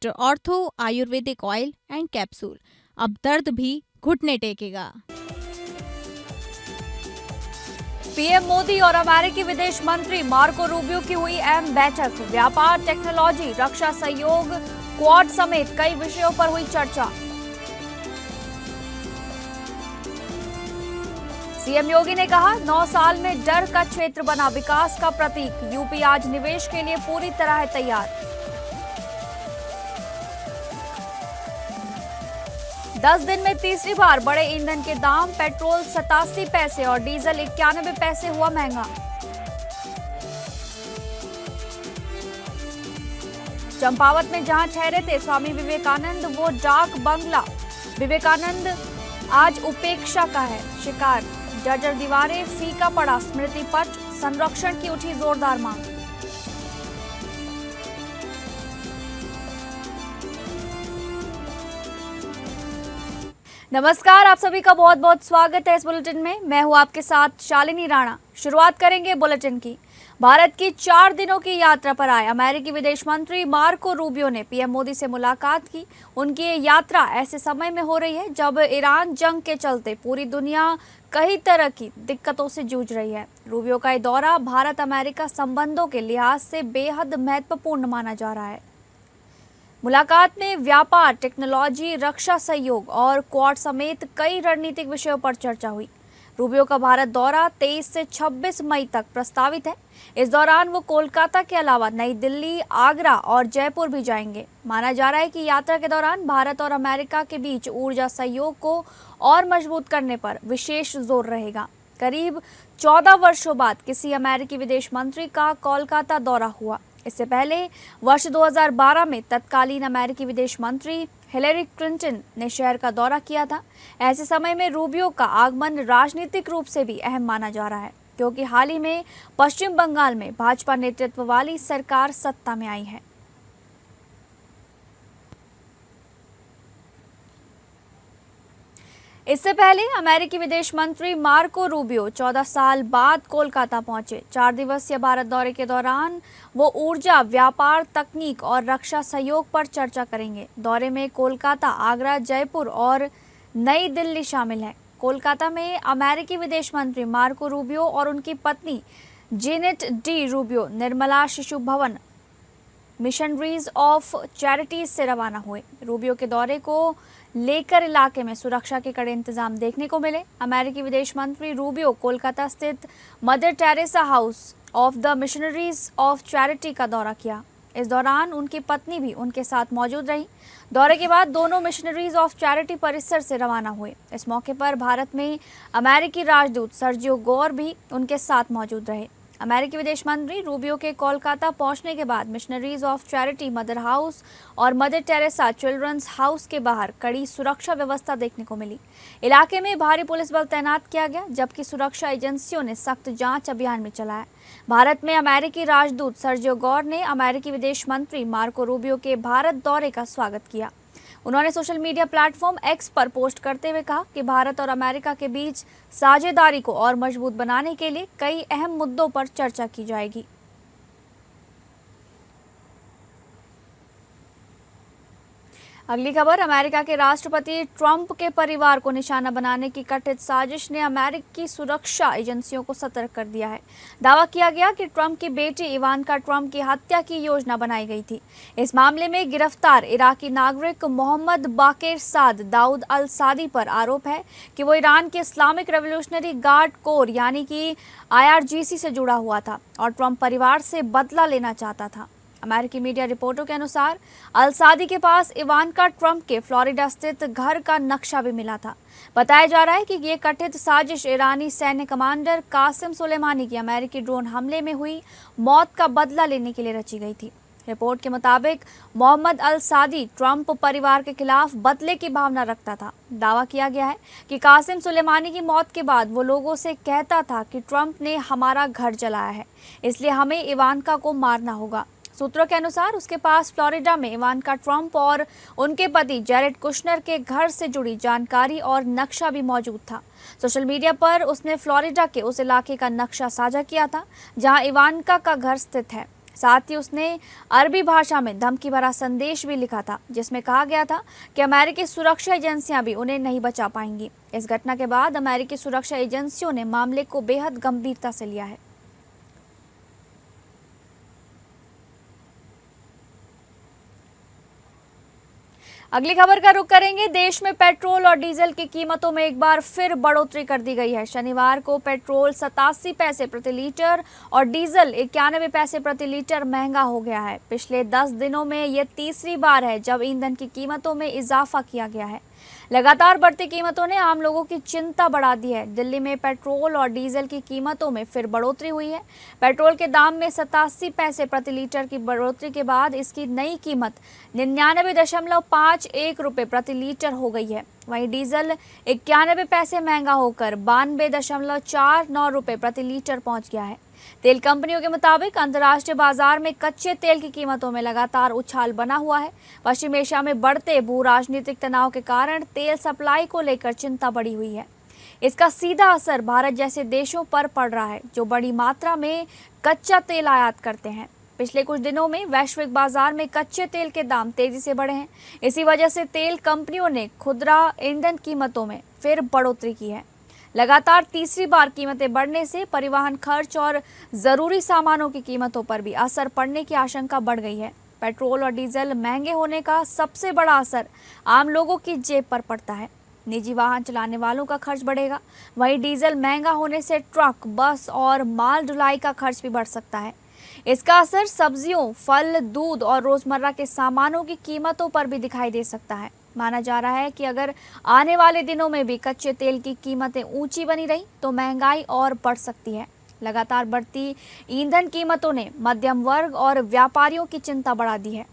Doctor ortho Ayurvedic oil and capsule, अब दर्द भी घुटने टेकेगा। पीएम मोदी और अमेरिकी विदेश मंत्री मार्को रूबियो की हुई अहम बैठक। व्यापार, टेक्नोलॉजी, रक्षा सहयोग, क्वाड समेत कई विषयों पर हुई चर्चा। सीएम योगी ने कहा, 9 साल में डर का क्षेत्र बना विकास का प्रतीक। यूपी आज निवेश के लिए पूरी तरह है तैयार। 10 दिन में तीसरी बार बढ़े ईंधन के दाम। पेट्रोल 87 पैसे और डीजल 91 पैसे हुआ महंगा। चंपावत में जहां ठहरे थे स्वामी विवेकानंद, वो डाक बंगला विवेकानंद आज उपेक्षा का है शिकार। जर्जर दीवारें, फीका पड़ा स्मृति पट, संरक्षण की उठी जोरदार मांग। नमस्कार, आप सभी का बहुत बहुत स्वागत है इस बुलेटिन में। मैं हूं आपके साथ शालिनी राणा। शुरुआत करेंगे बुलेटिन की। भारत की 4 दिनों की यात्रा पर आए अमेरिकी विदेश मंत्री मार्को रूबियो ने पीएम मोदी से मुलाकात की। उनकी ये यात्रा ऐसे समय में हो रही है जब ईरान जंग के चलते पूरी दुनिया कई तरह की दिक्कतों से जूझ रही है। रूबियो का ये दौरा भारत अमेरिका संबंधों के लिहाज से बेहद महत्वपूर्ण माना जा रहा है। मुलाकात में व्यापार, टेक्नोलॉजी, रक्षा सहयोग और क्वाड समेत कई रणनीतिक विषयों पर चर्चा हुई। रूबियो का भारत दौरा 23 से 26 मई तक प्रस्तावित है। इस दौरान वो कोलकाता के अलावा नई दिल्ली, आगरा और जयपुर भी जाएंगे। माना जा रहा है कि यात्रा के दौरान भारत और अमेरिका के बीच ऊर्जा सहयोग को और मजबूत करने पर विशेष जोर रहेगा। करीब 14 वर्षों बाद किसी अमेरिकी विदेश मंत्री का कोलकाता दौरा हुआ। इससे पहले वर्ष 2012 में तत्कालीन अमेरिकी विदेश मंत्री हिलेरी क्लिंटन ने शहर का दौरा किया था। ऐसे समय में रूबियो का आगमन राजनीतिक रूप से भी अहम माना जा रहा है, क्योंकि हाल ही में पश्चिम बंगाल में भाजपा नेतृत्व वाली सरकार सत्ता में आई है। इससे पहले अमेरिकी विदेश मंत्री मार्को रूबियो 14 साल बाद कोलकाता पहुंचे। 4 दिवसीय भारत दौरे के दौरान वो ऊर्जा, व्यापार, तकनीक और रक्षा सहयोग पर चर्चा करेंगे। दौरे में कोलकाता, आगरा, जयपुर और नई दिल्ली शामिल है। कोलकाता में अमेरिकी विदेश मंत्री मार्को रूबियो और उनकी पत्नी जेनेट डी रूबियो निर्मला शिशु भवन मिशनरीज ऑफ चैरिटीज से रवाना हुए। रूबियो के दौरे को लेकर इलाके में सुरक्षा के कड़े इंतजाम देखने को मिले। अमेरिकी विदेश मंत्री रूबियो कोलकाता स्थित mother Teresa house of the missionaries of charity का दौरा किया। इस दौरान उनकी पत्नी भी उनके साथ मौजूद रही। दौरे के बाद दोनों मिशनरीज ऑफ चैरिटी परिसर से रवाना हुए। इस मौके पर भारत में अमेरिकी राजदूत सर्जियो गोर भी उनके साथ मौजूद रहे। अमेरिकी विदेश मंत्री रूबियो के कोलकाता पहुंचने के बाद missionaries of charity mother house और मदर टेरेसा चिल्ड्रंस हाउस के बाहर कड़ी सुरक्षा व्यवस्था देखने को मिली। इलाके में भारी पुलिस बल तैनात किया गया, जबकि सुरक्षा एजेंसियों ने सख्त जांच अभियान में चलाया। भारत में अमेरिकी राजदूत सर्जियो गोर ने अमेरिकी विदेश मंत्री मार्को रूबियो के भारत दौरे का स्वागत किया। उन्होंने सोशल मीडिया प्लेटफॉर्म एक्स पर पोस्ट करते हुए कहा कि भारत और अमेरिका के बीच साझेदारी को और मजबूत बनाने के लिए कई अहम मुद्दों पर चर्चा की जाएगी। अगली खबर, अमेरिका के राष्ट्रपति ट्रंप के परिवार को निशाना बनाने की कथित साजिश ने अमेरिकी सुरक्षा एजेंसियों को सतर्क कर दिया है। दावा किया गया कि ट्रंप की बेटी इवानका ट्रंप की हत्या की योजना बनाई गई थी। इस मामले में गिरफ्तार इराकी नागरिक मोहम्मद बाकेर साद दाऊद अल सादी पर आरोप है कि वो ईरान के इस्लामिक रेवोल्यूशनरी गार्ड कोर यानी कि IRGC से जुड़ा हुआ था और ट्रंप परिवार से बदला लेना चाहता था। अमेरिकी मीडिया रिपोर्टों के अनुसार अल सादी के पास इवानका ट्रंप के फ्लोरिडा स्थित घर का नक्शा भी मिला था। बताया जा रहा है कि ये कथित साजिश ईरानी सैन्य कमांडर कासिम सुलेमानी की अमेरिकी ड्रोन हमले में हुई मौत का बदला लेने के लिए रची गई थी। रिपोर्ट के मुताबिक मोहम्मद अल सादी ट्रंप परिवार के खिलाफ बदले की भावना रखता था। दावा किया गया है कि कासिम सुलेमानी की मौत के बाद वो लोगों से कहता था कि ट्रंप ने हमारा घर जलाया है, इसलिए हमें इवानका को मारना होगा। सूत्रों के अनुसार उसके पास फ्लोरिडा में इवानका ट्रंप और उनके पति जेरेड कुशनर के घर से जुड़ी जानकारी और नक्शा भी मौजूद था। सोशल मीडिया पर उसने फ्लोरिडा के उस इलाके का नक्शा साझा किया था जहां इवानका का घर स्थित है। साथ ही उसने अरबी भाषा में धमकी भरा संदेश भी लिखा था, जिसमें कहा गया था कि अमेरिकी सुरक्षा एजेंसियां भी उन्हें नहीं बचा पाएंगी। इस घटना के बाद अमेरिकी सुरक्षा एजेंसियों ने मामले को बेहद गंभीरता से लिया है। अगली खबर का रुख करेंगे। देश में पेट्रोल और डीजल की कीमतों में एक बार फिर बढ़ोतरी कर दी गई है। शनिवार को पेट्रोल 87 पैसे प्रति लीटर और डीजल 91 पैसे प्रति लीटर महंगा हो गया है। पिछले 10 दिनों में यह तीसरी बार है जब ईंधन की कीमतों में इजाफा किया गया है। लगातार बढ़ती कीमतों ने आम लोगों की चिंता बढ़ा दी है। दिल्ली में पेट्रोल और डीजल की कीमतों में फिर बढ़ोतरी हुई है। पेट्रोल के दाम में 87 पैसे प्रति लीटर की बढ़ोतरी के बाद इसकी नई कीमत 99.51 रुपये प्रति लीटर हो गई है। वहीं डीजल 91 पैसे महंगा होकर 92.49 रुपये प्रति लीटर पहुंच गया है। तेल कंपनियों के मुताबिक अंतर्राष्ट्रीय बाजार में कच्चे तेल की कीमतों में लगातार उछाल बना हुआ है। पश्चिम एशिया में बढ़ते भू राजनीतिक तनाव के कारण तेल सप्लाई को लेकर चिंता बढ़ी हुई है। इसका सीधा असर भारत जैसे देशों पर पड़ रहा है, जो बड़ी मात्रा में कच्चा तेल आयात करते हैं। पिछले कुछ दिनों में वैश्विक बाजार में कच्चे तेल के दाम तेजी से बढ़े हैं। इसी वजह से तेल कंपनियों ने खुदरा ईंधन कीमतों में फिर बढ़ोतरी की है। लगातार तीसरी बार कीमतें बढ़ने से परिवहन खर्च और जरूरी सामानों की कीमतों पर भी असर पड़ने की आशंका बढ़ गई है। पेट्रोल और डीजल महंगे होने का सबसे बड़ा असर आम लोगों की जेब पर पड़ता है। निजी वाहन चलाने वालों का खर्च बढ़ेगा। वहीं डीजल महंगा होने से ट्रक, बस और माल ढुलाई का खर्च भी बढ़ सकता है। इसका असर सब्जियों, फल, दूध और रोजमर्रा के सामानों की कीमतों पर भी दिखाई दे सकता है। माना जा रहा है कि अगर आने वाले दिनों में भी कच्चे तेल की कीमतें ऊंची बनी रही तो महंगाई और बढ़ सकती है। लगातार बढ़ती ईंधन कीमतों ने मध्यम वर्ग और व्यापारियों की चिंता बढ़ा दी है।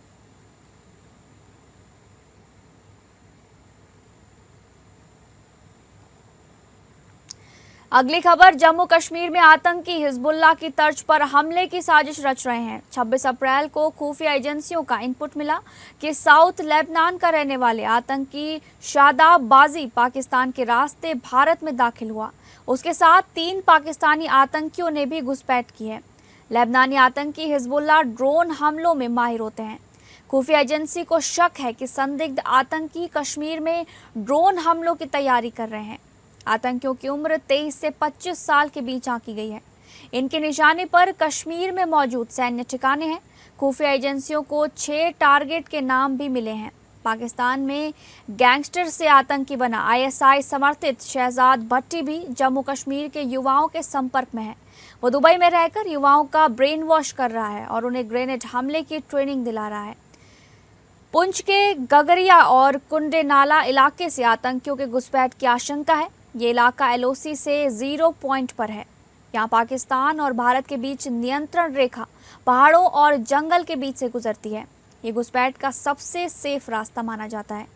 अगली खबर, जम्मू कश्मीर में आतंकी हिजबुल्लाह की तर्ज पर हमले की साजिश रच रहे हैं। 26 अप्रैल को खुफिया एजेंसियों का इनपुट मिला कि साउथ लेबनान का रहने वाले आतंकी शादाब बाजी पाकिस्तान के रास्ते भारत में दाखिल हुआ। उसके साथ 3 पाकिस्तानी आतंकियों ने भी घुसपैठ की है। लेबनानी आतंकी हिजबुल्लाह ड्रोन हमलों में माहिर होते हैं। खुफिया एजेंसी को शक है कि संदिग्ध आतंकी कश्मीर में ड्रोन हमलों की तैयारी कर रहे हैं। आतंकियों की उम्र 23 से 25 साल के बीच आंकी गई है। इनके निशाने पर कश्मीर में मौजूद सैन्य ठिकाने हैं। खुफिया एजेंसियों को 6 टारगेट के नाम भी मिले हैं। पाकिस्तान में गैंगस्टर से आतंकी बना ISI समर्थित शहजाद भट्टी भी जम्मू कश्मीर के युवाओं के संपर्क में है। वो दुबई में रहकर युवाओं का ब्रेन वॉश कर रहा है और उन्हें ग्रेनेड हमले की ट्रेनिंग दिला रहा है। पुंछ के गगरिया और कुंडे नाला इलाके से आतंकियों के घुसपैठ की आशंका है। ये इलाका LOC से 0 पॉइंट पर है। यहाँ पाकिस्तान और भारत के बीच नियंत्रण रेखा पहाड़ों और जंगल के बीच से गुजरती है। ये घुसपैठ का सबसे सेफ रास्ता माना जाता है।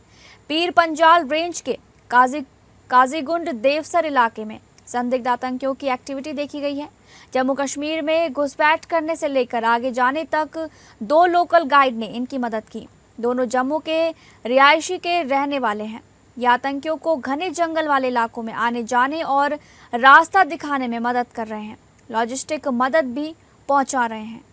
पीर पंजाल रेंज के काजीगुंड देवसर इलाके में संदिग्ध आतंकियों की एक्टिविटी देखी गई है। जम्मू कश्मीर में घुसपैठ करने से लेकर आगे जाने तक 2 लोकल गाइड ने इनकी मदद की। दोनों जम्मू के रिहायशी के रहने वाले हैं। ये आतंकियों को घने जंगल वाले इलाकों में आने जाने और रास्ता दिखाने में मदद कर रहे हैं। लॉजिस्टिक मदद भी पहुंचा रहे हैं।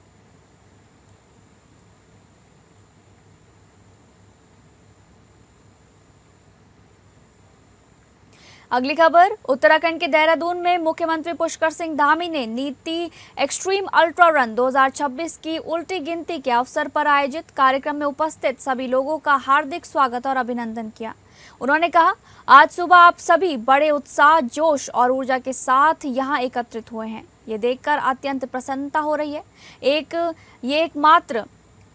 अगली खबर, उत्तराखंड के देहरादून में मुख्यमंत्री पुष्कर सिंह धामी ने नीति एक्सट्रीम अल्ट्रा रन 2026 की उल्टी गिनती के अवसर पर आयोजित कार्यक्रम में उपस्थित सभी लोगों का हार्दिक स्वागत और अभिनंदन किया। उन्होंने कहा, आज सुबह आप सभी बड़े उत्साह, जोश और ऊर्जा के साथ यहाँ एकत्रित हुए हैं। ये देखकर अत्यंत प्रसन्नता हो रही है। ये एकमात्र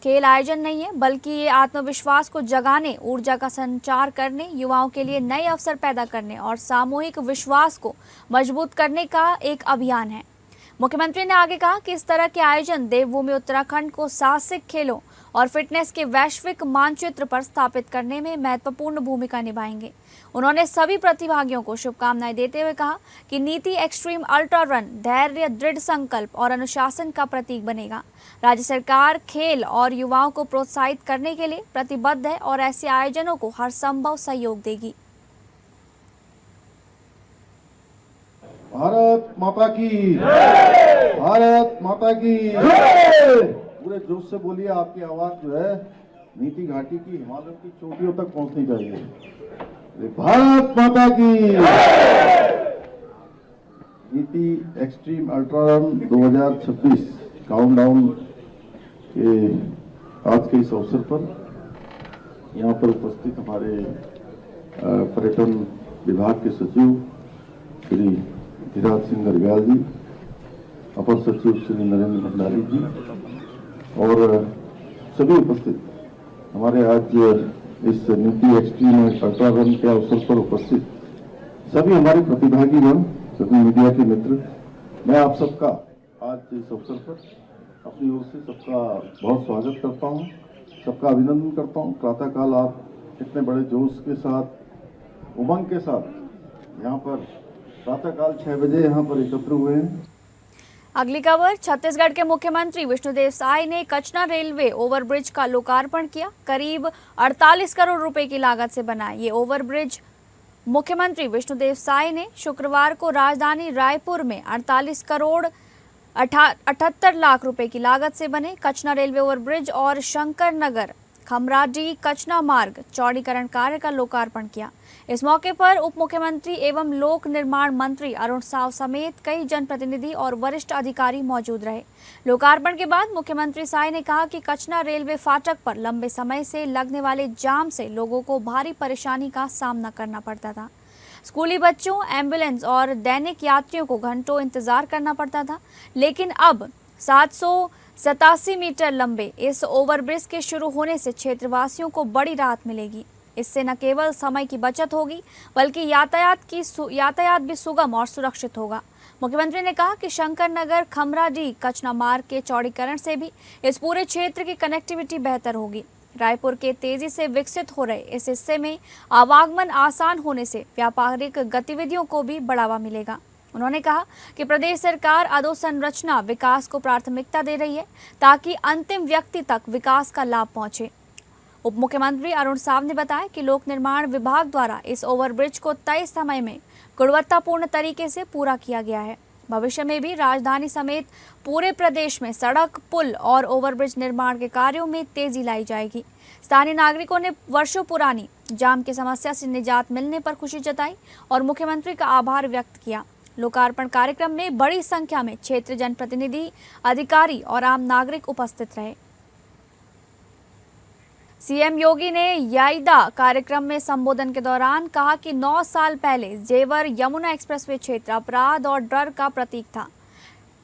खेल आयोजन नहीं है, बल्कि ये आत्मविश्वास को जगाने, ऊर्जा का संचार करने, युवाओं के लिए नए अवसर पैदा करने और सामूहिक विश्वास को मजबूत करने का एक अभियान है। मुख्यमंत्री ने आगे कहा कि इस तरह के आयोजन देवभूमि उत्तराखंड को साहसिक खेलों और फिटनेस के वैश्विक मानचित्र पर स्थापित करने में महत्वपूर्ण भूमिका निभाएंगे। उन्होंने सभी प्रतिभागियों को शुभकामनाएं देते हुए कहा कि नीति एक्सट्रीम अल्ट्रा रन धैर्य, दृढ़ संकल्प और अनुशासन का प्रतीक बनेगा। राज्य सरकार खेल और युवाओं को प्रोत्साहित करने के लिए प्रतिबद्ध है और ऐसे आयोजनों को हर संभव सहयोग देगी। भारत माता की जय। भारत माता की जय। पूरे जोश से बोलिए, आपकी आवाज जो है नीति घाटी की हिमालय की चोटियों तक पहुंचनी चाहिए। भारत माता की। नीति एक्सट्रीम अल्ट्रा रन 2026 काउंटडाउन के आज के इस अवसर पर यहाँ पर उपस्थित हमारे पर्यटन विभाग के सचिव श्री धीराज सिंह गर्ब्याल जी, अपर सचिव श्री नरेंद्र भंडारी जी और सभी उपस्थित हमारे आज इस नीति एक्सट्रीम अल्ट्रा रन के अवसर पर उपस्थित सभी हमारे प्रतिभागीगण, सभी मीडिया के मित्र, मैं आप सबका आज इस अवसर पर अपनी ओर से सबका बहुत स्वागत करता हूं, सबका अभिनंदन करता हूं। प्रातःकाल आप इतने बड़े जोश के साथ, उमंग के साथ यहाँ पर प्रातःकाल 6 बजे यहाँ पर एकत्र हुए हैं। अगली खबर, छत्तीसगढ़ के मुख्यमंत्री विष्णुदेव साय ने कचना रेलवे ओवरब्रिज का लोकार्पण किया। करीब 48 करोड़ रुपए की लागत से बना ये ओवरब्रिज मुख्यमंत्री विष्णुदेव साय ने शुक्रवार को राजधानी रायपुर में 48 करोड़ 78 लाख रुपए की लागत से बने कचना रेलवे ओवरब्रिज और शंकर नगर खमराडी कचना मार्ग चौड़ीकरण कार्य का लोकार्पण किया। इस मौके पर उप मुख्यमंत्री एवं लोक निर्माण मंत्री अरुण साव समेत कई जनप्रतिनिधि और वरिष्ठ अधिकारी मौजूद रहे। लोकार्पण के बाद मुख्यमंत्री साय ने कहा कि कचना रेलवे फाटक पर लंबे समय से लगने वाले जाम से लोगों को भारी परेशानी का सामना करना पड़ता था। स्कूली बच्चों, एम्बुलेंस और दैनिक यात्रियों को घंटों इंतजार करना पड़ता था, लेकिन अब 787 मीटर लंबे इस ओवरब्रिज के शुरू होने से क्षेत्रवासियों को बड़ी राहत मिलेगी। इससे न केवल समय की बचत होगी बल्कि यातायात भी सुगम और सुरक्षित होगा। मुख्यमंत्री ने कहा कि शंकर नगर खमराडी कचना मार्ग के चौड़ीकरण से भी इस पूरे क्षेत्र की कनेक्टिविटी बेहतर होगी। रायपुर के तेजी से विकसित हो रहे इस हिस्से में आवागमन आसान होने से व्यापारिक गतिविधियों को भी बढ़ावा मिलेगा। उन्होंने कहा कि प्रदेश सरकार अधोसंरचना विकास को प्राथमिकता दे रही है ताकि अंतिम व्यक्ति तक विकास का लाभ पहुंचे। उप मुख्यमंत्री अरुण साव ने बताया कि लोक निर्माण विभाग द्वारा इस ओवरब्रिज को तय समय में गुणवत्तापूर्ण तरीके से पूरा किया गया है। भविष्य में भी राजधानी समेत पूरे प्रदेश में सड़क, पुल और ओवरब्रिज निर्माण के कार्यों में तेजी लाई जाएगी। स्थानीय नागरिकों ने वर्षों पुरानी जाम की समस्या से निजात मिलने पर खुशी जताई और मुख्यमंत्री का आभार व्यक्त किया। लोकार्पण कार्यक्रम में बड़ी संख्या में क्षेत्र जनप्रतिनिधि, अधिकारी और आम नागरिक उपस्थित रहे। सीएम योगी ने याइदा कार्यक्रम में संबोधन के दौरान कहा कि 9 साल पहले जेवर यमुना एक्सप्रेसवे क्षेत्र अपराध और डर का प्रतीक था।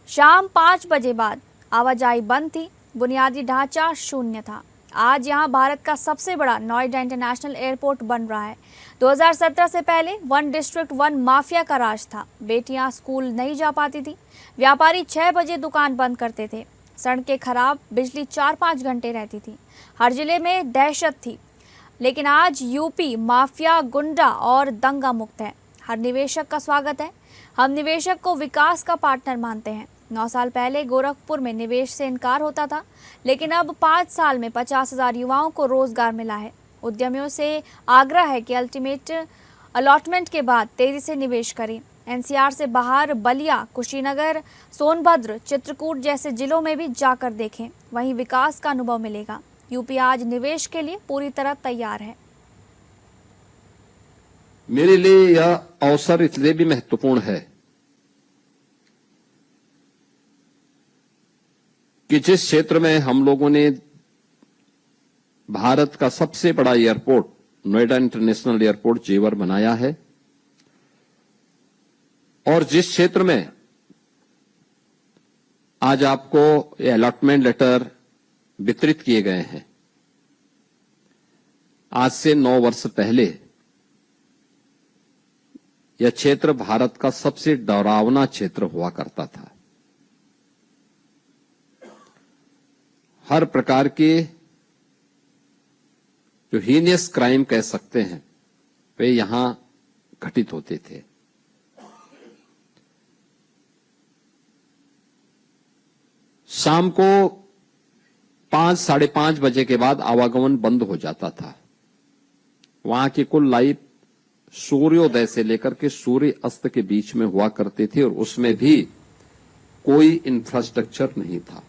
शाम 5 बजे बाद आवाजाही बंद थी, बुनियादी ढांचा शून्य था। आज यहां भारत का सबसे बड़ा नोएडा इंटरनेशनल एयरपोर्ट बन रहा है। 2017 से पहले 1 डिस्ट्रिक्ट 1 माफिया का राज था। बेटियां स्कूल नहीं जा पाती थी, व्यापारी 6 बजे दुकान बंद करते थे, सड़कें खराब, बिजली 4-5 घंटे रहती थी, हर जिले में दहशत थी। लेकिन आज यूपी माफिया, गुंडा और दंगा मुक्त है। हर निवेशक का स्वागत है। हम निवेशक को विकास का पार्टनर मानते हैं। 9 साल पहले गोरखपुर में निवेश से इनकार होता था, लेकिन अब 5 साल में 50,000 युवाओं को रोजगार मिला है। उद्यमियों से आग्रह है कि अल्टीमेट अलॉटमेंट के बाद तेजी से निवेश करें। एनसीआर से बाहर बलिया, कुशीनगर, सोनभद्र, चित्रकूट जैसे जिलों में भी जाकर देखें, वहीं विकास का अनुभव मिलेगा। यूपी आज निवेश के लिए पूरी तरह तैयार है। मेरे लिए यह अवसर इसलिए भी महत्वपूर्ण है कि जिस क्षेत्र में हम लोगों ने भारत का सबसे बड़ा एयरपोर्ट नोएडा इंटरनेशनल एयरपोर्ट जेवर बनाया है और जिस क्षेत्र में आज आपको ये अलॉटमेंट लेटर वितरित किए गए हैं, आज से 9 वर्ष पहले यह क्षेत्र भारत का सबसे डरावना क्षेत्र हुआ करता था। हर प्रकार के जो हीनियस क्राइम कह सकते हैं वे यहां घटित होते थे। शाम को 5, साढ़े 5 बजे के बाद आवागमन बंद हो जाता था। वहां की कुल लाइफ सूर्योदय से लेकर के सूर्य अस्त के बीच में हुआ करती थी और उसमें भी कोई इंफ्रास्ट्रक्चर नहीं था।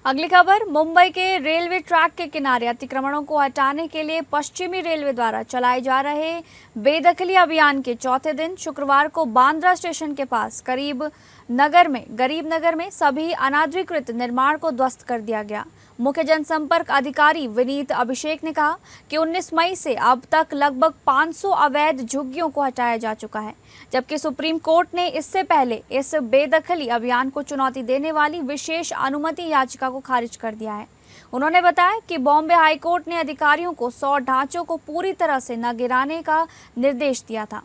अगली खबर, मुंबई के रेलवे ट्रैक के किनारे अतिक्रमणों को हटाने के लिए पश्चिमी रेलवे द्वारा चलाए जा रहे बेदखली अभियान के चौथे दिन शुक्रवार को बांद्रा स्टेशन के पास गरीब नगर में सभी अनाधिकृत निर्माण को ध्वस्त कर दिया गया। मुख्य जनसंपर्क अधिकारी विनीत अभिषेक ने कहा कि 19 मई से अब तक लगभग 500 अवैध झुग्गियों को हटाया जा चुका है, जबकि सुप्रीम कोर्ट ने इससे पहले इस बेदखली अभियान को चुनौती देने वाली विशेष अनुमति याचिका को खारिज कर दिया है। उन्होंने बताया कि बॉम्बे हाईकोर्ट ने अधिकारियों को 100 ढांचों को पूरी तरह से न गिराने का निर्देश दिया था,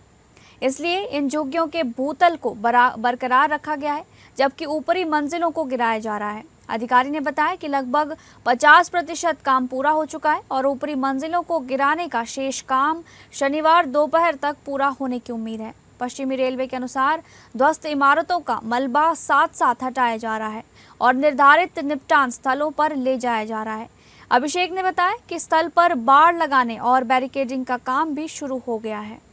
इसलिए इन झुग्गियों के भूतल को बरकरार रखा गया है, जबकि ऊपरी मंजिलों को गिराया जा रहा है। अधिकारी ने बताया कि लगभग 50% काम पूरा हो चुका है और ऊपरी मंजिलों को गिराने का शेष काम शनिवार दोपहर तक पूरा होने की उम्मीद है। पश्चिमी रेलवे के अनुसार ध्वस्त इमारतों का मलबा साथ साथ हटाया जा रहा है और निर्धारित निपटान स्थलों पर ले जाया जा रहा है। अभिषेक ने बताया कि स्थल पर बाड़ लगाने और बैरिकेडिंग का काम भी शुरू हो गया है।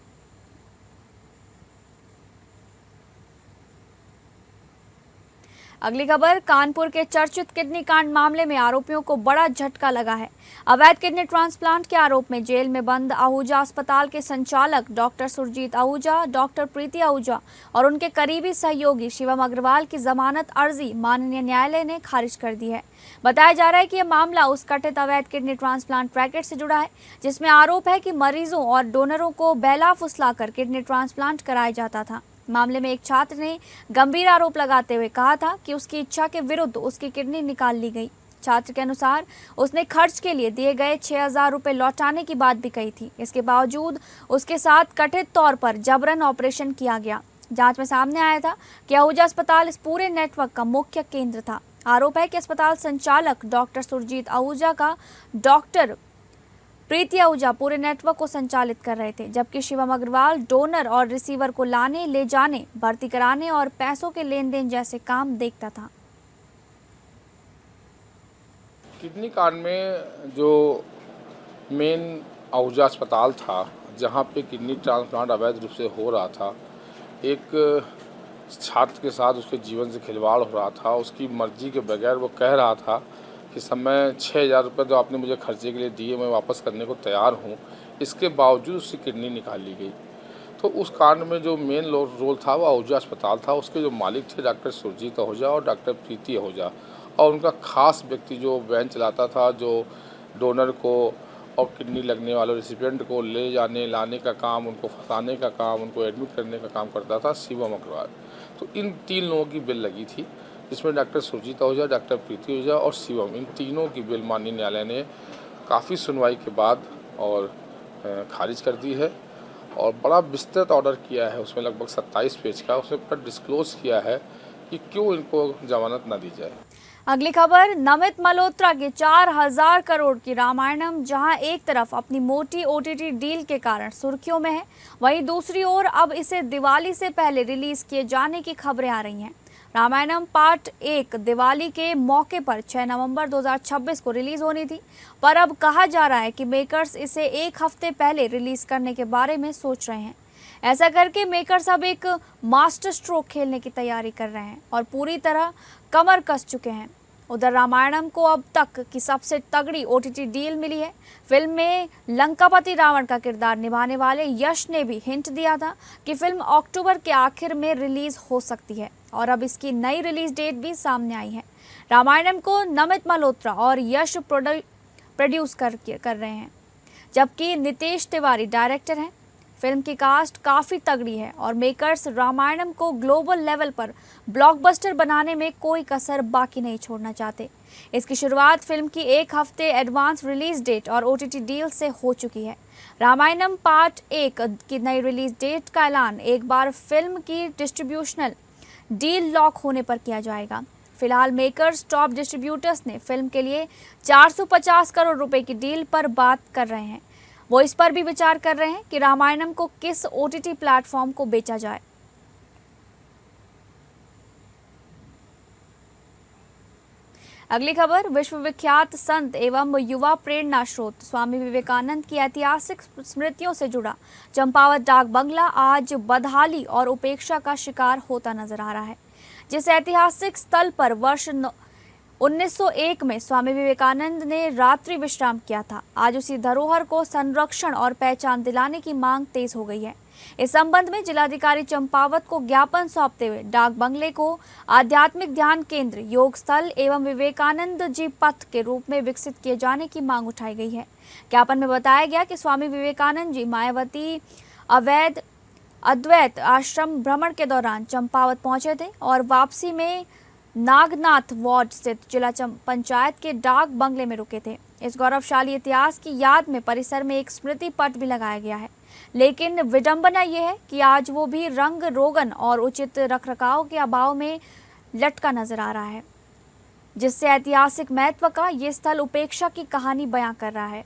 अगली खबर, कानपुर के चर्चित किडनी कांड मामले में आरोपियों को बड़ा झटका लगा है। अवैध किडनी ट्रांसप्लांट के आरोप में जेल में बंद आहूजा अस्पताल के संचालक डॉक्टर सुरजीत आहूजा, डॉक्टर प्रीति आहूजा और उनके करीबी सहयोगी शिवम अग्रवाल की जमानत अर्जी माननीय न्यायालय ने खारिज कर दी है। बताया जा रहा है कि यह मामला उस कथित अवैध किडनी ट्रांसप्लांट रैकेट से जुड़ा है, जिसमें आरोप है कि मरीजों और डोनरों को बहला फुसलाकर किडनी ट्रांसप्लांट कराया जाता था। मामले में एक छात्र ने गंभीर आरोप लगाते हुए कहा था कि उसकी इच्छा के विरुद्ध उसकी किडनी निकाल ली गई। छात्र के अनुसार उसने खर्च के लिए दिए गए 6,000 रुपए लौटाने की बात भी कही थी। इसके बावजूद उसके साथ कथित तौर पर जबरन ऑपरेशन किया गया। जांच में सामने आया था कि आहूजा अस्पताल इस पूरे नेटवर्क का मुख्य केंद्र था। आरोप है कि अस्पताल संचालक डॉक्टर सुरजीत आहूजा का डॉक्टर प्रीति आहूजा पूरे नेटवर्क को संचालित कर रहे थे, जबकि शिवम अग्रवाल डोनर और रिसीवर को लाने, ले जाने, भर्ती कराने और पैसों के लेन देन जैसे काम देखता था। किडनी कांड में जो मेन आहूजा अस्पताल था, जहां पे किडनी ट्रांसप्लांट अवैध रूप से हो रहा था, एक छात्र के साथ उसके जीवन से खिलवाड़ हो रहा था। उसकी मर्जी के बगैर वो कह रहा था कि समय 6,000 रुपये तो आपने मुझे खर्चे के लिए दिए, मैं वापस करने को तैयार हूँ। इसके बावजूद उसकी किडनी निकाल ली गई। तो उस कांड में जो मेन रोल था वो आहूजा अस्पताल था। उसके जो मालिक थे डॉक्टर सुरजीत आहूजा और डॉक्टर प्रीति आहूजा, और उनका खास व्यक्ति जो वैन चलाता था, जो डोनर को और किडनी लगने वाले रेसिपिएंट को ले जाने लाने का काम, उनको फंसाने का काम, उनको एडमिट करने का काम करता था, शिवम अग्रवाल। तो इन 3 लोगों की बिल लगी थी, जिसमें डॉक्टर सुरजीत आहूजा, डॉक्टर प्रीति आहूजा और शिवम, इन तीनों की बिल माननीय न्यायालय ने काफ़ी सुनवाई के बाद और खारिज कर दी है और बड़ा विस्तृत ऑर्डर किया है। उसमें लगभग 27 पेज का उसमें पर डिस्क्लोज किया है कि क्यों इनको जमानत ना दी जाए। अगली खबर, नमित मल्होत्रा के 4,000 करोड़ की रामायणम जहां एक तरफ अपनी मोटी OTT डील के कारण सुर्खियों में है, वहीं दूसरी ओर अब इसे दिवाली से पहले रिलीज किए जाने की खबरें आ रही हैं। रामायणम पार्ट 1 दिवाली के मौके पर 6 नवंबर 2026 को रिलीज होनी थी, पर अब कहा जा रहा है कि मेकर्स इसे 1 हफ्ते पहले रिलीज करने के बारे में सोच रहे हैं। ऐसा करके मेकर्स अब एक मास्टर स्ट्रोक खेलने की तैयारी कर रहे हैं और पूरी तरह कमर कस चुके हैं। उधर रामायणम को अब तक की सबसे तगड़ी OTT डील मिली है। फिल्म में लंकापति रावण का किरदार निभाने वाले यश ने भी हिंट दिया था कि फिल्म अक्टूबर के आखिर में रिलीज हो सकती है और अब इसकी नई रिलीज डेट भी सामने आई है। रामायणम को नमित मल्होत्रा और यश प्रोड्यूस कर रहे हैं, जबकि नितेश तिवारी डायरेक्टर हैं। फिल्म की कास्ट काफ़ी तगड़ी है और मेकर्स रामायणम को ग्लोबल लेवल पर ब्लॉकबस्टर बनाने में कोई कसर बाकी नहीं छोड़ना चाहते। इसकी शुरुआत फिल्म की 1 हफ्ते एडवांस रिलीज डेट और OTT डील से हो चुकी है। रामायणम पार्ट 1 की नई रिलीज डेट का ऐलान एक बार फिल्म की डिस्ट्रीब्यूशनल डील लॉक होने पर किया जाएगा। फिलहाल मेकर्स टॉप डिस्ट्रीब्यूटर्स ने फिल्म के लिए 450 करोड़ रुपए की डील पर बात कर रहे हैं। वो इस पर भी विचार कर रहे हैं कि रामायणम को किस OTT प्लेटफॉर्म को बेचा जाए। अगली खबर, विश्वविख्यात संत एवं युवा प्रेरणा स्रोत स्वामी विवेकानंद की ऐतिहासिक स्मृतियों से जुड़ा चंपावत डाक बंगला आज बदहाली और उपेक्षा का शिकार होता नजर आ रहा है। जिस ऐतिहासिक स्थल पर वर्ष 1901 में स्वामी विवेकानंद ने रात्रि विश्राम किया था। आज उसी धरोहर को संरक्षण और पहचान दिलाने की मांग तेज हो गई है। इस संबंध में जिलाधिकारी चंपावत को ज्ञापन सौंपते हुए डाक बंगले को आध्यात्मिक ध्यान केंद्र, योग स्थल एवं विवेकानंद जी पथ के रूप में विकसित किए जाने की मांग उठाई गई है। ज्ञापन में बताया गया कि स्वामी विवेकानंद जी मायावती अद्वैत आश्रम भ्रमण के दौरान चंपावत पहुंचे थे और वापसी में नागनाथ वार्ड स्थित जिला पंचायत के डाक बंगले में रुके थे। इस गौरवशाली इतिहास की याद में परिसर में एक स्मृति पट भी लगाया गया है, लेकिन विडंबना यह है कि आज वो भी रंग रोगन और उचित रखरखाव के अभाव में लटका नजर आ रहा है, जिससे ऐतिहासिक महत्व का ये स्थल उपेक्षा की कहानी बयां कर रहा है।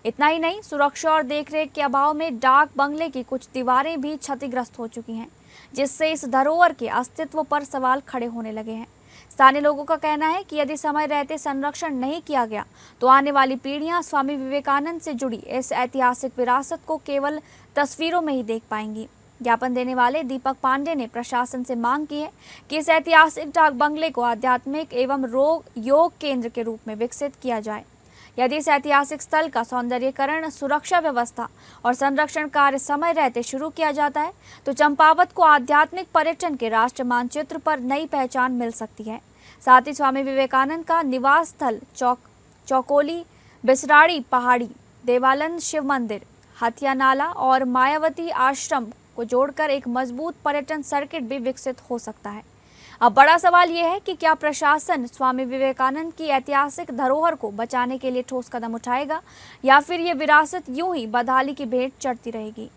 इतना ही नहीं, सुरक्षा और देखरेख के अभाव में डाक बंगले की कुछ दीवारें भी क्षतिग्रस्त हो चुकी हैं, जिससे इस धरोहर के अस्तित्व पर सवाल खड़े होने लगे हैं। स्थानीय लोगों का कहना है कि यदि समय रहते संरक्षण नहीं किया गया तो आने वाली पीढ़ियां स्वामी विवेकानंद से जुड़ी इस ऐतिहासिक विरासत को केवल तस्वीरों में ही देख पाएंगी। ज्ञापन देने वाले दीपक पांडे ने प्रशासन से मांग की है कि इस ऐतिहासिक डाक बंगले को आध्यात्मिक एवं योग केंद्र के रूप में विकसित किया जाए। यदि इस ऐतिहासिक स्थल का सौंदर्यीकरण, सुरक्षा व्यवस्था और संरक्षण कार्य समय रहते शुरू किया जाता है तो चंपावत को आध्यात्मिक पर्यटन के राष्ट्रीय मानचित्र पर नई पहचान मिल सकती है। साथ ही स्वामी विवेकानंद का निवास स्थल चौकोली, बिसराड़ी पहाड़ी, देवालंद शिव मंदिर, हथिया नाला और मायावती आश्रम को जोड़कर एक मजबूत पर्यटन सर्किट भी विकसित हो सकता है। अब बड़ा सवाल यह है कि क्या प्रशासन स्वामी विवेकानंद की ऐतिहासिक धरोहर को बचाने के लिए ठोस कदम उठाएगा या फिर ये विरासत यूं ही बदहाली की भेंट चढ़ती रहेगी।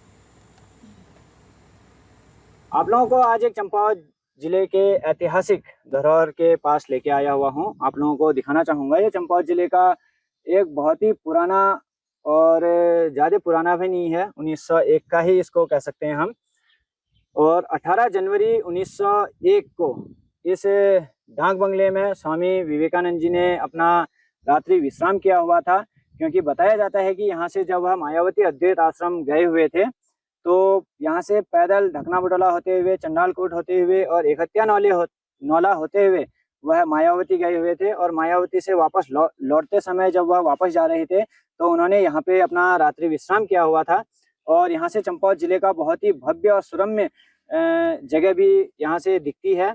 आप लोगों को आज एक चंपावत जिले के ऐतिहासिक धरोहर के पास लेके आया हुआ हूं। आप लोगों को दिखाना चाहूँगा, ये चंपावत जिले का एक बहुत ही पुराना और ज़्यादा पुराना भी नहीं है, 1901 का ही इसको कह सकते हैं हम। और 18 जनवरी 1901 को इस डाक बंगले में स्वामी विवेकानंद जी ने अपना रात्रि विश्राम किया हुआ था, क्योंकि बताया जाता है कि यहाँ से जब वह मायावती अद्वैत आश्रम गए हुए थे तो यहाँ से पैदल ढकना बटोला होते हुए, चंडालकोट होते हुए और एकहत्या नौला होते हुए वह मायावती गए हुए थे। और मायावती से वापस लौटते समय जब वह वापस जा रहे थे तो उन्होंने यहाँ पे अपना रात्रि विश्राम किया हुआ था। और यहाँ से चंपावत जिले का बहुत ही भव्य और सुरम्य जगह भी यहाँ से दिखती है।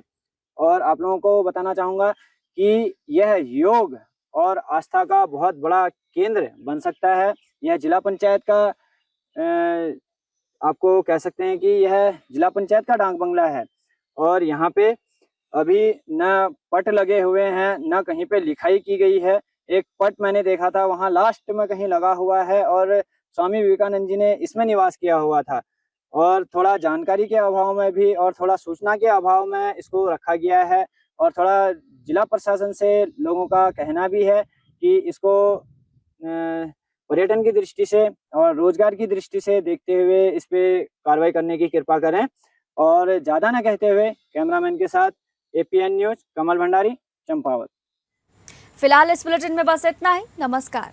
और आप लोगों को बताना चाहूँगा कि यह योग और आस्था का बहुत बड़ा केंद्र बन सकता है। यह जिला पंचायत का आपको कह सकते हैं कि यह जिला पंचायत का डाक बंगला है। और यहाँ पे अभी न पट लगे हुए हैं, न कहीं पे लिखाई की गई है। एक पट मैंने देखा था वहाँ लास्ट में कहीं लगा हुआ है और स्वामी विवेकानंद जी ने इसमें निवास किया हुआ था। और थोड़ा जानकारी के अभाव में भी और थोड़ा सूचना के अभाव में इसको रखा गया है। और थोड़ा जिला प्रशासन से लोगों का कहना भी है कि इसको पर्यटन की दृष्टि से और रोजगार की दृष्टि से देखते हुए इस पे कार्रवाई करने की कृपा करें। और ज़्यादा न कहते हुए कैमरामैन के साथ APN न्यूज कमल भंडारी, चंपावत। फिलहाल इस बुलेटिन में बस इतना ही। नमस्कार।